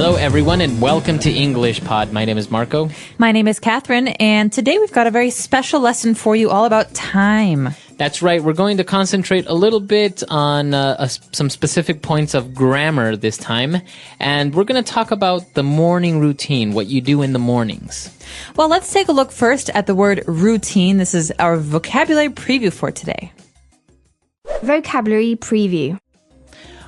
Hello, everyone, and welcome to English Pod. My name is Marco. My name is Catherine, and today we've got a very special lesson for you all about time. That's right. We're going to concentrate a little bit on some specific points of grammar this time, and we're going to talk about the morning routine, what you do in the mornings. Well, let's take a look first at the word routine. This is our vocabulary preview for today. Vocabulary preview.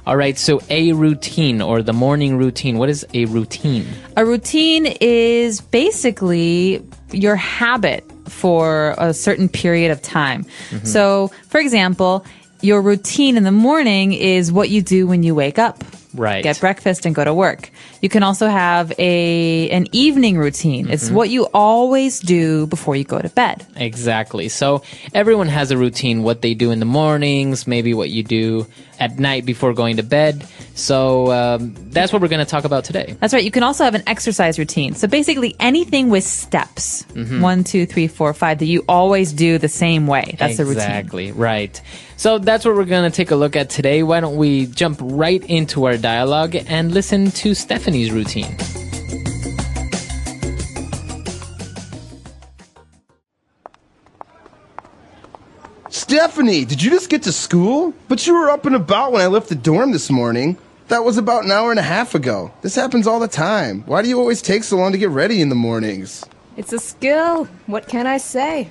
All right, so a routine or the morning routine. What is a routine? A routine is basically your habit for a certain period of time. Mm-hmm. So, for example, your routine in the morning is what you do when you wake up. Right. Get breakfast and go to work. You can also have an evening routine. Mm-hmm. It's what you always do before you go to bed. Exactly. So everyone has a routine, what they do in the mornings, maybe what you do at night before going to bed. So that's what we're going to talk about today. That's right. You can also have an exercise routine. So basically anything with steps, 1, 2, 3, 4, 5, that you always do the same way. That's the routine. Exactly. Right. So that's what we're going to take a look at today. Why don't we jump right into our dialogue and listen to Stephanie's routine. Stephanie, did you just get to school? But you were up and about when I left the dorm this morning. That was about an hour and a half ago. This happens all the time. Why do you always take so long to get ready in the mornings? It's a skill. What can I say?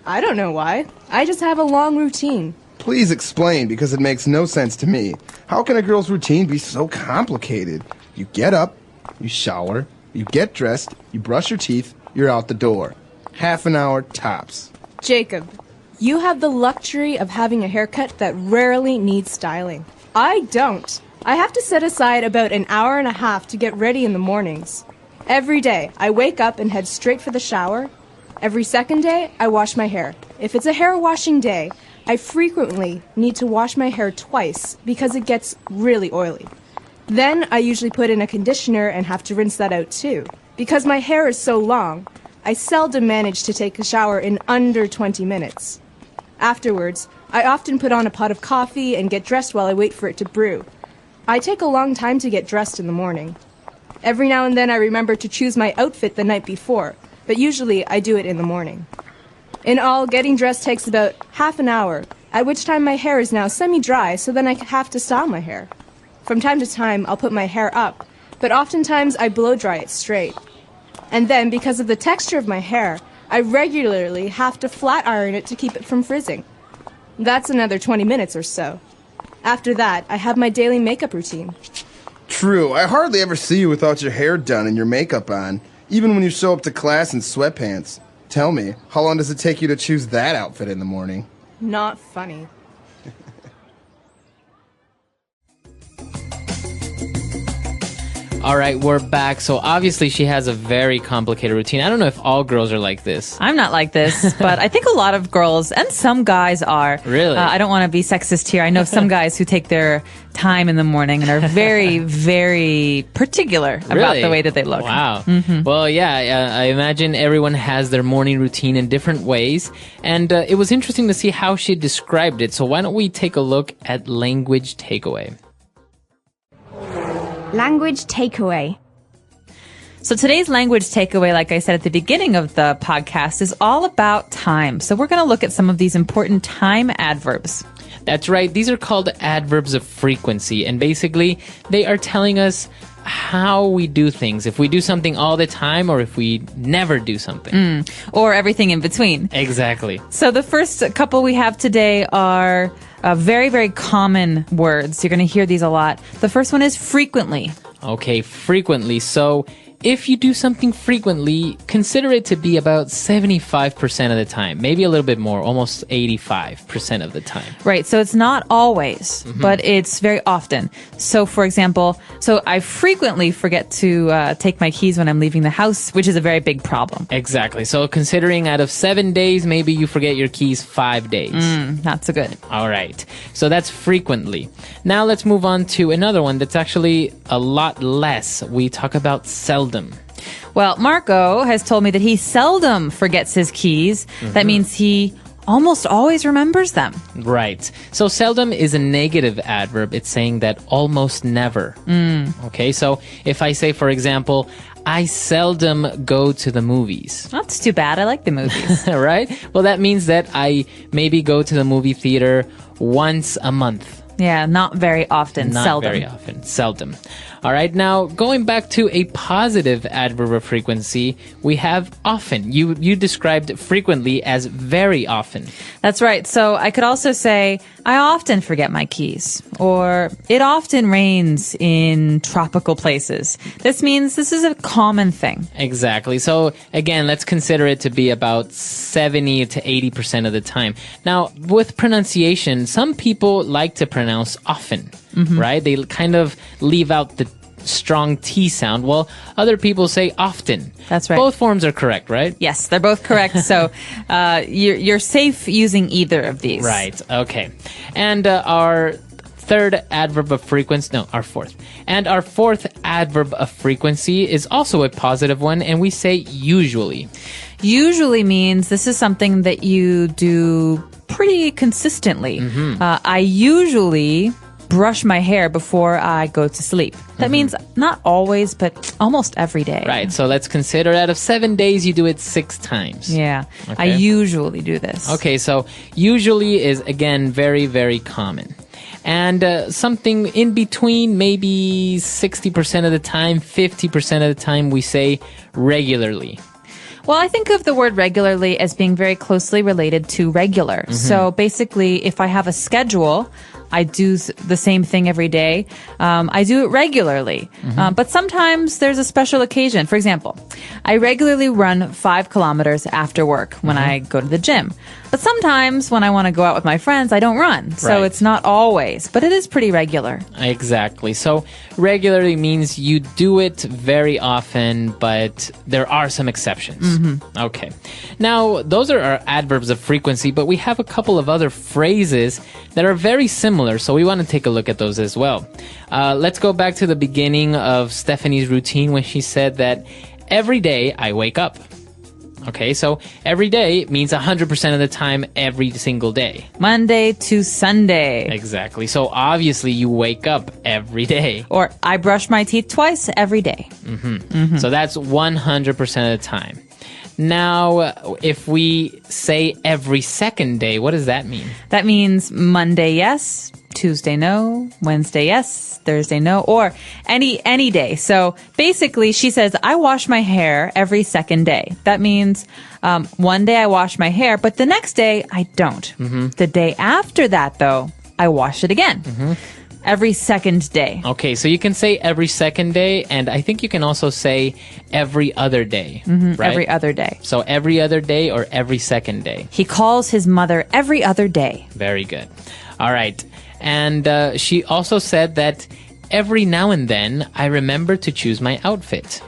I don't know why. I just have a long routine. Please explain, because it makes no sense to me. How can a girl's routine be so complicated? You get up, you shower, you get dressed, you brush your teeth, you're out the door. Half an hour tops. Jacob, you have the luxury of having a haircut that rarely needs styling. I don't. I have to set aside about an hour and a half to get ready in the mornings. Every day, I wake up and head straight for the shower. Every second day, I wash my hair. If it's a hair washing day, I frequently need to wash my hair twice because it gets really oily. Then I usually put in a conditioner and have to rinse that out too. Because my hair is so long, I seldom manage to take a shower in under 20 minutes. Afterwards, I often put on a pot of coffee and get dressed while I wait for it to brew. I take a long time to get dressed in the morning. Every now and then I remember to choose my outfit the night before, but usually I do it in the morning. In all, getting dressed takes about half an hour, at which time my hair is now semi-dry, so then I have to style my hair. From time to time, I'll put my hair up, but oftentimes I blow dry it straight. And then, because of the texture of my hair, I regularly have to flat iron it to keep it from frizzing. That's another 20 minutes or so. After that, I have my daily makeup routine. True, I hardly ever see you without your hair done and your makeup on, even when you show up to class in sweatpants. Tell me, how long does it take you to choose that outfit in the morning? Not funny. All right, we're back. So obviously she has a very complicated routine. I don't know if all girls are like this. I'm not like this, but I think a lot of girls and some guys are. Really? I don't want to be sexist here. I know some guys who take their time in the morning and are very, very particular about the way that they look. Wow. Mm-hmm. Well, yeah, I imagine everyone has their morning routine in different ways. And it was interesting to see how she described it. So why don't we take a look at language takeaway? Language takeaway. So today's language takeaway, like I said at the beginning of the podcast, is all about time. So we're going to look at some of these important time adverbs. That's right. These are called adverbs of frequency. And basically, they are telling us how we do things. If we do something all the time or if we never do something. Or everything in between. Exactly. So the first couple we have today are very, very common words. You're going to hear these a lot. The first one is frequently. Okay, frequently. So if you do something frequently, consider it to be about 75% of the time, maybe a little bit more, almost 85% of the time. Right. So it's not always, but it's very often. So for example, I frequently forget to take my keys when I'm leaving the house, which is a very big problem. Exactly. So considering out of 7 days, maybe you forget your keys 5 days. Not so good. All right. So that's frequently. Now let's move on to another one that's actually a lot less. We talk about seldom. Well, Marco has told me that he seldom forgets his keys. That means he almost always remembers them. Right. So seldom is a negative adverb. It's saying that almost never. Okay, so if I say, for example, I seldom go to the movies. That's too bad. I like the movies. Right? Well, that means that I maybe go to the movie theater once a month. Yeah, not very often. Not seldom. very often. Seldom. All right. Now, going back to a positive adverb of frequency, we have often. You described frequently as very often. That's right. So I could also say, I often forget my keys, or it often rains in tropical places. This means this is a common thing. Exactly. So again, let's consider it to be about 70 to 80% of the time. Now, with pronunciation, some people like to pronounce often, right? They kind of leave out the strong T sound. Well, other people say often. That's right. Both forms are correct, right? Yes, they're both correct. So you're safe using either of these. Right. Okay. And our third adverb of frequency, no, our fourth. And our fourth adverb of frequency is also a positive one, and we say usually. Usually means this is something that you do pretty consistently. I usually brush my hair before I go to sleep. That means not always, but almost every day. Right. So let's consider out of 7 days, you do it 6 times. Yeah. Okay. I usually do this. Okay. So usually is, again, very, very common. And something in between, maybe 60% of the time, 50% of the time, we say regularly. Well, I think of the word regularly as being very closely related to regular. So basically, if I have a schedule, I do the same thing every day. I do it regularly. But sometimes there's a special occasion. For example, I regularly run 5 kilometers after work when I go to the gym. But sometimes when I want to go out with my friends, I don't run. So Right. it's not always, but it is pretty regular. Exactly. So regularly means you do it very often, but there are some exceptions. Okay. Now, those are our adverbs of frequency, but we have a couple of other phrases that are very similar, so we want to take a look at those as well. Let's go back to the beginning of Stephanie's routine when she said that every day I wake up. Okay, so every day means 100% of the time, every single day. Monday to Sunday. Exactly. So obviously you wake up every day. Or I brush my teeth twice every day. So that's 100% of the time. Now, if we say every second day, what does that mean? That means Monday, yes. Tuesday, no. Wednesday, yes. Thursday, no. Or any day. So basically, she says, I wash my hair every second day. That means one day I wash my hair, but the next day I don't. The day after that, though, I wash it again. Every second day. Okay, so you can say every second day, and I think you can also say every other day, right? Every other day. So every other day or every second day. He calls his mother every other day. Very good. All right. And she also said that every now and then I remember to choose my outfit.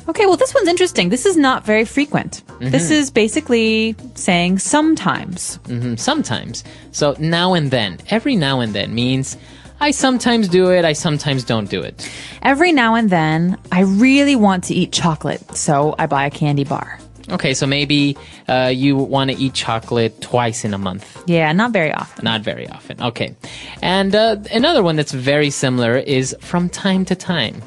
Okay, well, this one's interesting. This is not very frequent. This is basically saying sometimes. Sometimes. So now and then. Every now and then means I sometimes do it, I sometimes don't do it. Every now and then, I really want to eat chocolate, so I buy a candy bar. Okay, so maybe you want to eat chocolate twice in a month. Yeah, not very often. Not very often. Okay. And another one that's very similar is from time to time.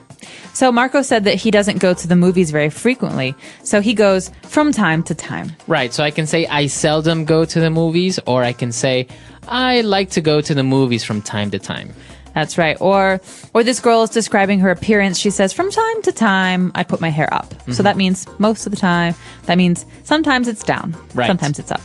So Marco said that he doesn't go to the movies very frequently, so he goes from time to time. Right, so I can say I seldom go to the movies, or I can say I like to go to the movies from time to time. That's right. Or this girl is describing her appearance. She says, from time to time, I put my hair up. So that means most of the time. That means sometimes it's down. Right. Sometimes it's up.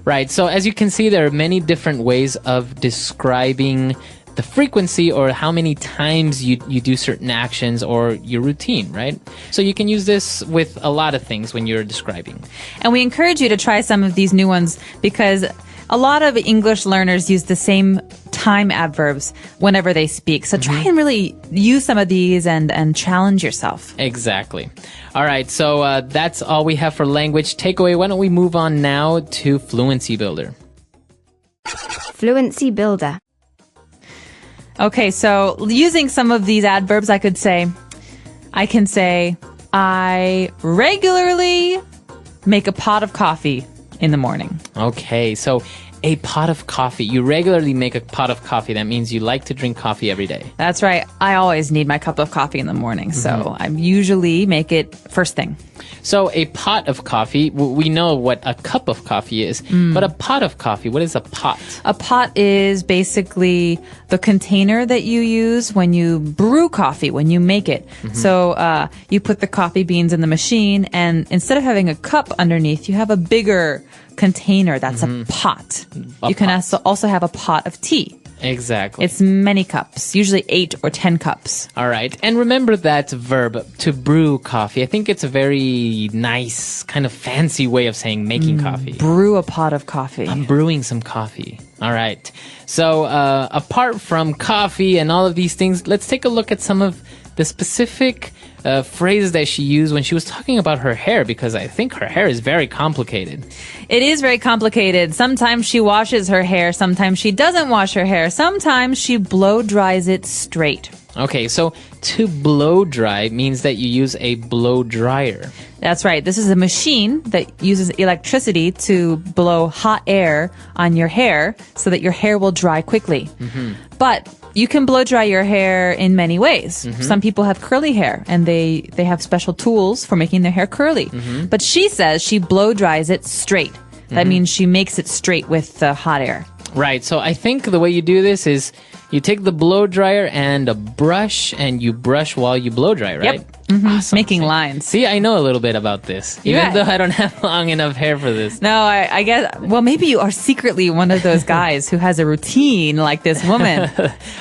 Right, so as you can see, there are many different ways of describing the frequency or how many times you do certain actions or your routine, right? So you can use this with a lot of things when you're describing. And we encourage you to try some of these new ones because a lot of English learners use the same time adverbs whenever they speak. So try and really use some of these and challenge yourself. Exactly. All right, so that's all we have for language takeaway. Why don't we move on now to Fluency Builder? Fluency Builder. Okay, so using some of these adverbs, I can say, I regularly make a pot of coffee in the morning. Okay, so a pot of coffee. You regularly make a pot of coffee. That means you like to drink coffee every day. That's right. I always need my cup of coffee in the morning, so I usually make it first thing. So a pot of coffee, we know what a cup of coffee is, but a pot of coffee, what is a pot? A pot is basically the container that you use when you brew coffee, when you make it. So you put the coffee beans in the machine, and instead of having a cup underneath, you have a bigger container that's a pot. You can also have a pot of tea. Exactly. It's many cups, usually 8 or 10 cups. All right. And remember that verb, to brew coffee. I think it's a very nice, kind of fancy way of saying making coffee. Brew a pot of coffee. I'm brewing some coffee. All right. So apart from coffee and all of these things, let's take a look at some of the specific phrases that she used when she was talking about her hair, because I think her hair is very complicated. It is very complicated. Sometimes she washes her hair. Sometimes she doesn't wash her hair. Sometimes she blow dries it straight. Okay, so to blow dry means that you use a blow dryer. That's right. This is a machine that uses electricity to blow hot air on your hair so that your hair will dry quickly. But you can blow dry your hair in many ways. Some people have curly hair and they have special tools for making their hair curly. But she says she blow dries it straight. That means she makes it straight with the hot air. Right, so I think the way you do this is you take the blow dryer and a brush and you brush while you blow dry, right? Yep. Awesome. Making lines. See, I know a little bit about this, even Yeah. though I don't have long enough hair for this. No, I guess, well, maybe you are secretly one of those guys who has a routine like this woman.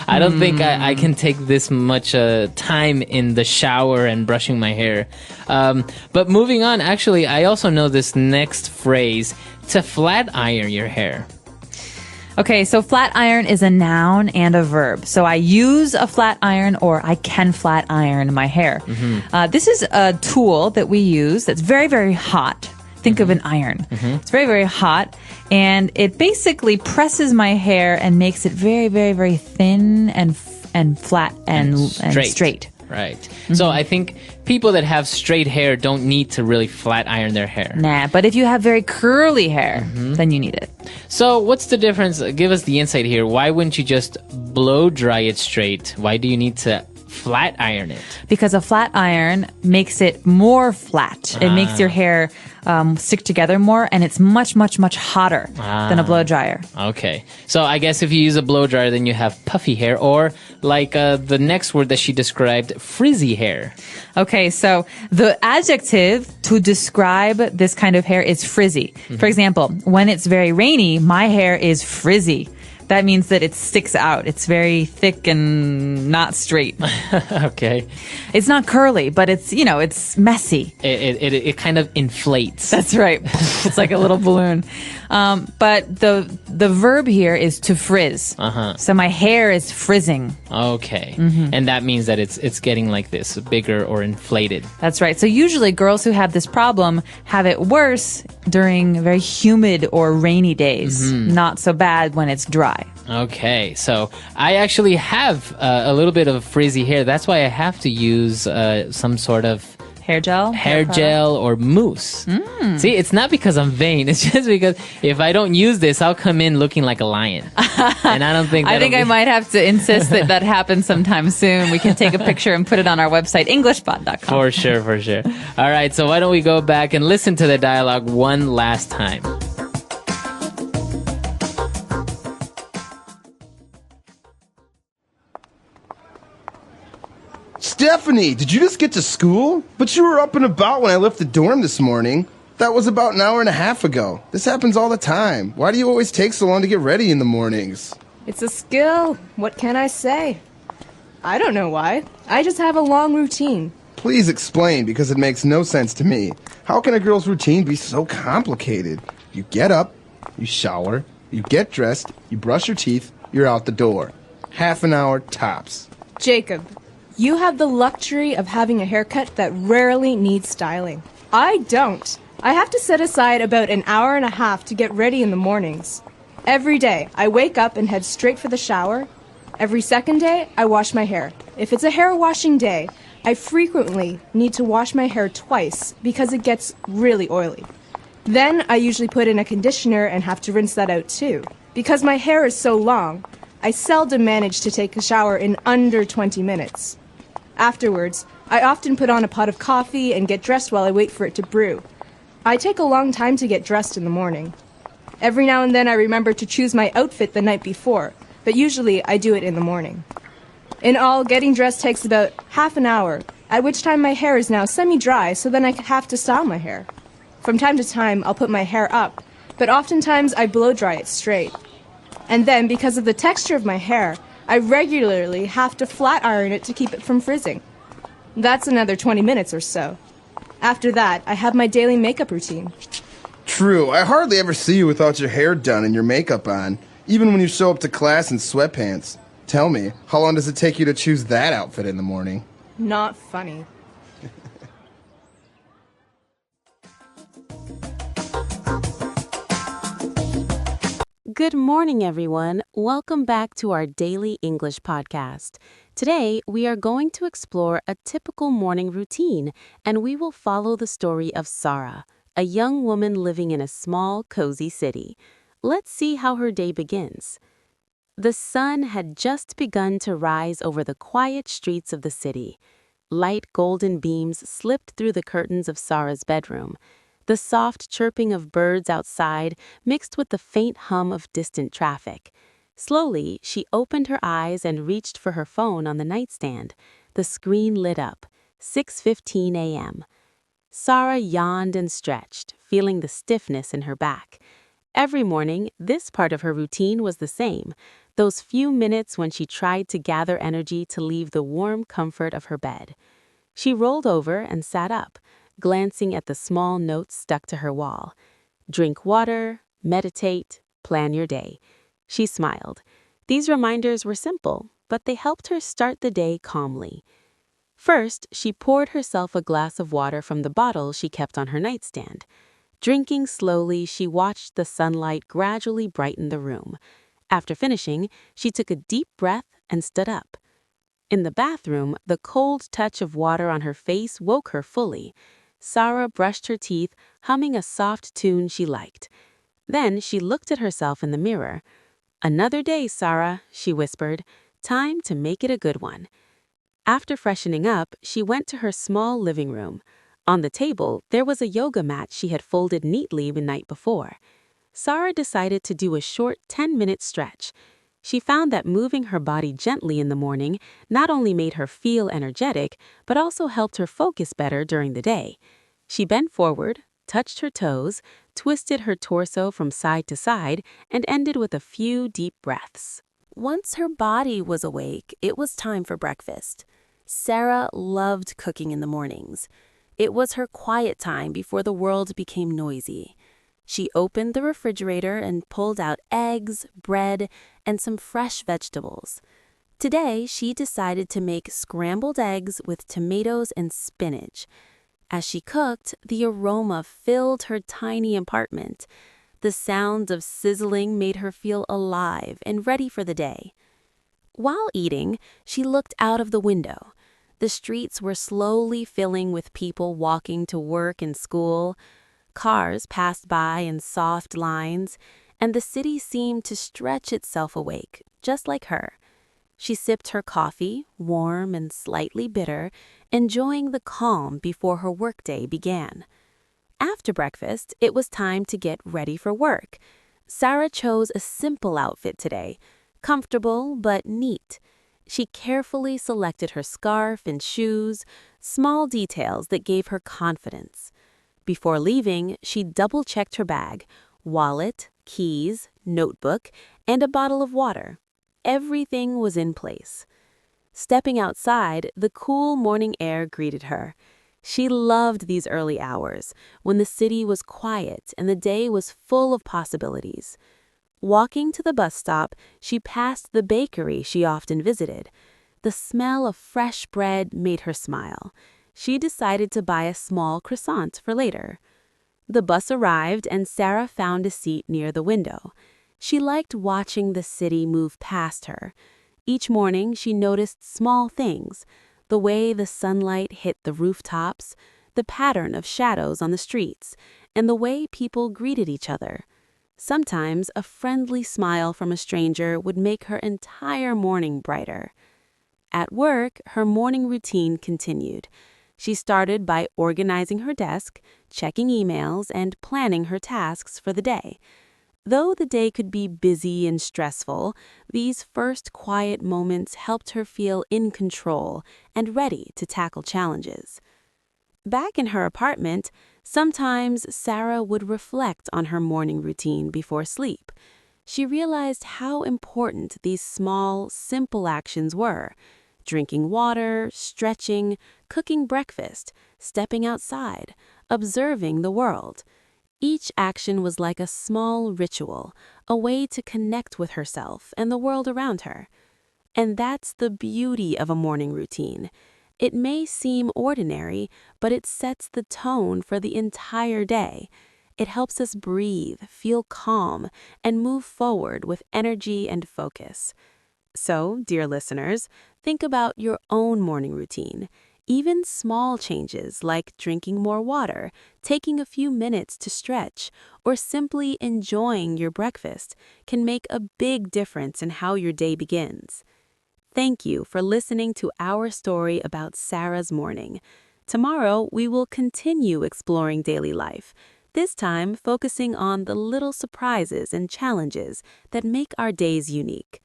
I don't think I can take this much time in the shower and brushing my hair. But moving on, actually, I also know this next phrase, to flat iron your hair. Okay, so flat iron is a noun and a verb. So I use a flat iron or I can flat iron my hair. This is a tool that we use that's very, very hot. Think of an iron. It's very, very hot. And it basically presses my hair and makes it very, very, very thin and flat and straight. Right. So I think people that have straight hair don't need to really flat iron their hair. Nah, but if you have very curly hair, then you need it. So what's the difference? Give us the insight here. Why wouldn't you just blow dry it straight? Why do you need to flat iron it? Because a flat iron makes it more flat. It makes your hair stick together more, and it's much, much, much hotter than a blow dryer. Okay. So I guess if you use a blow dryer, then you have puffy hair, or like the next word that she described, frizzy hair. Okay, so the adjective to describe this kind of hair is frizzy. For example, when it's very rainy, my hair is frizzy. That means that it sticks out. It's very thick and not straight. Okay. It's not curly, but it's, it's messy. It kind of inflates. That's right. It's like a little balloon. But the verb here is to frizz. So my hair is frizzing. Okay. And that means that it's getting like this, bigger or inflated. That's right. So usually girls who have this problem have it worse during very humid or rainy days. Not so bad when it's dry. Okay, so I actually have a little bit of frizzy hair. That's why I have to use some sort of Hair gel? hair gel or mousse. See, it's not because I'm vain. It's just because if I don't use this, I'll come in looking like a lion. And I don't think I think I might have to insist that happens sometime soon. We can take a picture and put it on our website, englishpod.com. For sure, for sure. All right, so why don't we go back and listen to the dialogue one last time. Stephanie, did you just get to school? But you were up and about when I left the dorm this morning. That was about an hour and a half ago. This happens all the time. Why do you always take so long to get ready in the mornings? It's a skill. What can I say? I don't know why. I just have a long routine. Please explain, because it makes no sense to me. How can a girl's routine be so complicated? You get up, you shower, you get dressed, you brush your teeth, you're out the door. Half an hour tops. Jacob, you have the luxury of having a haircut that rarely needs styling. I don't. I have to set aside about an hour and a half to get ready in the mornings. Every day, I wake up and head straight for the shower. Every second day, I wash my hair. If it's a hair washing day, I frequently need to wash my hair twice because it gets really oily. Then I usually put in a conditioner and have to rinse that out too. Because my hair is so long, I seldom manage to take a shower in under 20 minutes. Afterwards, I often put on a pot of coffee and get dressed while I wait for it to brew. I take a long time to get dressed in the morning. Every now and then I remember to choose my outfit the night before, but usually I do it in the morning. In all, getting dressed takes about half an hour, at which time my hair is now semi-dry, so then I have to style my hair. From time to time, I'll put my hair up, but oftentimes I blow dry it straight. And then, because of the texture of my hair, I regularly have to flat iron it to keep it from frizzing. That's another 20 minutes or so. After that, I have my daily makeup routine. True, I hardly ever see you without your hair done and your makeup on, even when you show up to class in sweatpants. Tell me, how long does it take you to choose that outfit in the morning? Not funny. Good morning, everyone. Welcome back to our daily English podcast. Today, we are going to explore a typical morning routine, and we will follow the story of Sarah, a young woman living in a small, cozy city. Let's see how her day begins. The sun had just begun to rise over the quiet streets of the city. Light golden beams slipped through the curtains of Sarah's bedroom. The soft chirping of birds outside mixed with the faint hum of distant traffic. Slowly, she opened her eyes and reached for her phone on the nightstand. The screen lit up. 6:15 a.m. Sarah yawned and stretched, feeling the stiffness in her back. Every morning, this part of her routine was the same, those few minutes when she tried to gather energy to leave the warm comfort of her bed. She rolled over and sat up, glancing at the small notes stuck to her wall. Drink water, meditate, plan your day. She smiled. These reminders were simple, but they helped her start the day calmly. First, she poured herself a glass of water from the bottle she kept on her nightstand. Drinking slowly, she watched the sunlight gradually brighten the room. After finishing, she took a deep breath and stood up. In the bathroom, the cold touch of water on her face woke her fully. Sarah brushed her teeth, humming a soft tune she liked. Then she looked at herself in the mirror. "Another day, Sarah," she whispered. "Time to make it a good one." After freshening up, she went to her small living room. On the table, there was a yoga mat she had folded neatly the night before. Sarah decided to do a short 10-minute stretch. She found that moving her body gently in the morning not only made her feel energetic, but also helped her focus better during the day. She bent forward, touched her toes, twisted her torso from side to side, and ended with a few deep breaths. Once her body was awake, it was time for breakfast. Sarah loved cooking in the mornings. It was her quiet time before the world became noisy. She opened the refrigerator and pulled out eggs, bread, and some fresh vegetables. Today, she decided to make scrambled eggs with tomatoes and spinach. As she cooked, the aroma filled her tiny apartment. The sound of sizzling made her feel alive and ready for the day. While eating, she looked out of the window. The streets were slowly filling with people walking to work and school. Cars passed by in soft lines, and the city seemed to stretch itself awake, just like her. She sipped her coffee, warm and slightly bitter, enjoying the calm before her workday began. After breakfast, it was time to get ready for work. Sarah chose a simple outfit today, comfortable but neat. She carefully selected her scarf and shoes, small details that gave her confidence. Before leaving, she double-checked her bag, wallet, keys, notebook, and a bottle of water. Everything was in place. Stepping outside, the cool morning air greeted her. She loved these early hours, when the city was quiet and the day was full of possibilities. Walking to the bus stop, she passed the bakery she often visited. The smell of fresh bread made her smile. She decided to buy a small croissant for later. The bus arrived and Sarah found a seat near the window. She liked watching the city move past her. Each morning she noticed small things, the way the sunlight hit the rooftops, the pattern of shadows on the streets, and the way people greeted each other. Sometimes a friendly smile from a stranger would make her entire morning brighter. At work, her morning routine continued. She started by organizing her desk, checking emails, and planning her tasks for the day. Though the day could be busy and stressful, these first quiet moments helped her feel in control and ready to tackle challenges. Back in her apartment, sometimes Sarah would reflect on her morning routine before sleep. She realized how important these small, simple actions were: drinking water, stretching, cooking breakfast, stepping outside, observing the world. Each action was like a small ritual, a way to connect with herself and the world around her. And that's the beauty of a morning routine. It may seem ordinary, but it sets the tone for the entire day. It helps us breathe, feel calm, and move forward with energy and focus. So, dear listeners, think about your own morning routine. Even small changes like drinking more water, taking a few minutes to stretch, or simply enjoying your breakfast can make a big difference in how your day begins. Thank you for listening to our story about Sarah's morning. Tomorrow, we will continue exploring daily life, this time focusing on the little surprises and challenges that make our days unique.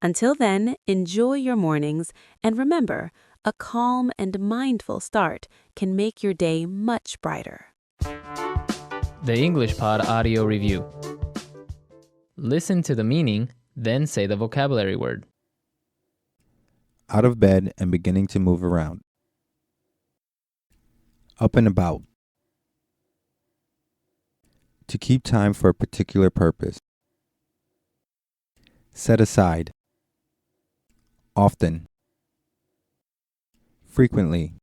Until then, enjoy your mornings, and remember, a calm and mindful start can make your day much brighter. The English Pod Audio Review. Listen to the meaning, then say the vocabulary word. Out of bed and beginning to move around. Up and about. To keep time for a particular purpose. Set aside. Often. Frequently.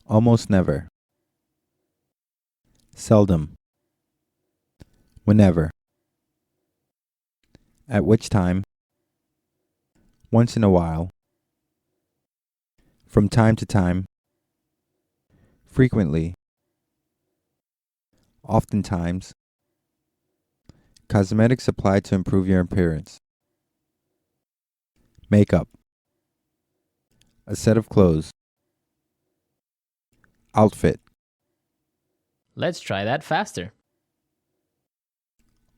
Almost never. Seldom. Whenever. At which time. Once in a while. From time to time. Frequently. Oftentimes. Cosmetics applied to improve your appearance. Makeup. A set of clothes. Outfit. Let's try that faster.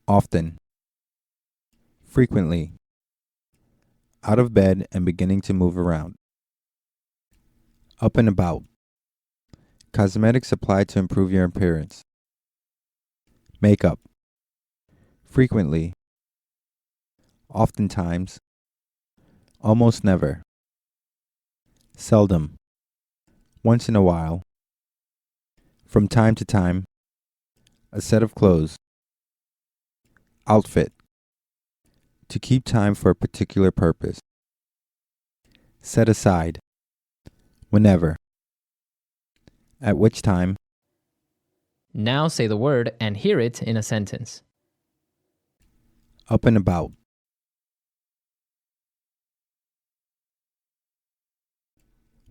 Often. Frequently. Out of bed and beginning to move around. Up and about. Cosmetics applied to improve your appearance. Makeup. Frequently. Oftentimes. Almost never. Seldom. Once in a while. From time to time. A set of clothes. Outfit. To keep time for a particular purpose. Set aside. Whenever. At which time. Now say the word and hear it in a sentence. Up and about.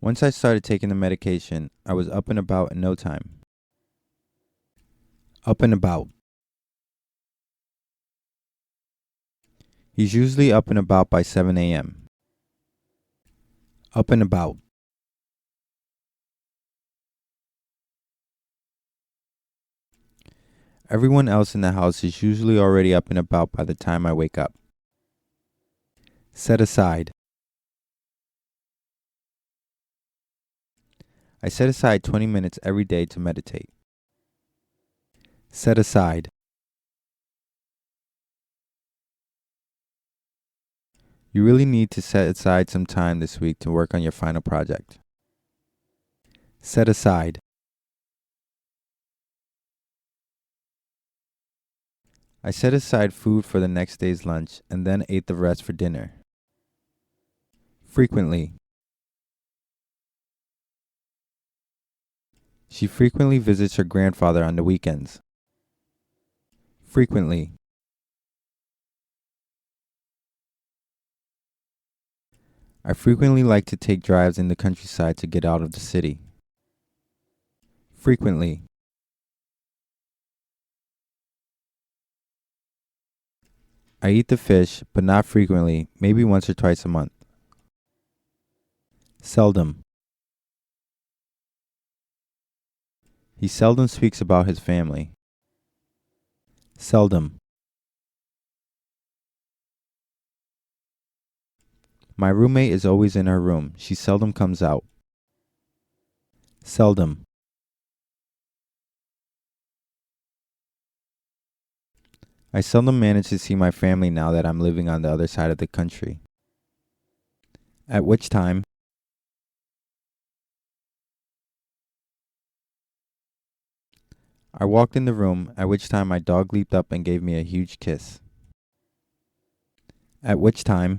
Once I started taking the medication, I was up and about in no time. Up and about. He's usually up and about by 7 a.m. Up and about. Everyone else in the house is usually already up and about by the time I wake up. Set aside. I set aside 20 minutes every day to meditate. Set aside. You really need to set aside some time this week to work on your final project. Set aside. I set aside food for the next day's lunch and then ate the rest for dinner. Frequently. She frequently visits her grandfather on the weekends. Frequently. I frequently like to take drives in the countryside to get out of the city. Frequently. I eat the fish, but not frequently, maybe once or twice a month. Seldom. He seldom speaks about his family. Seldom. My roommate is always in her room. She seldom comes out. Seldom. I seldom manage to see my family now that I'm living on the other side of the country. At which time, I walked in the room, at which time my dog leaped up and gave me a huge kiss. At which time,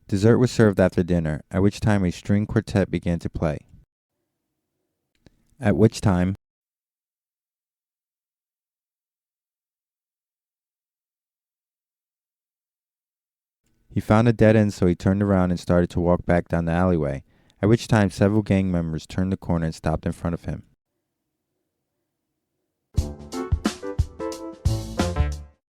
dessert was served after dinner, at which time a string quartet began to play. At which time, he found a dead end, so he turned around and started to walk back down the alleyway, at which time several gang members turned the corner and stopped in front of him.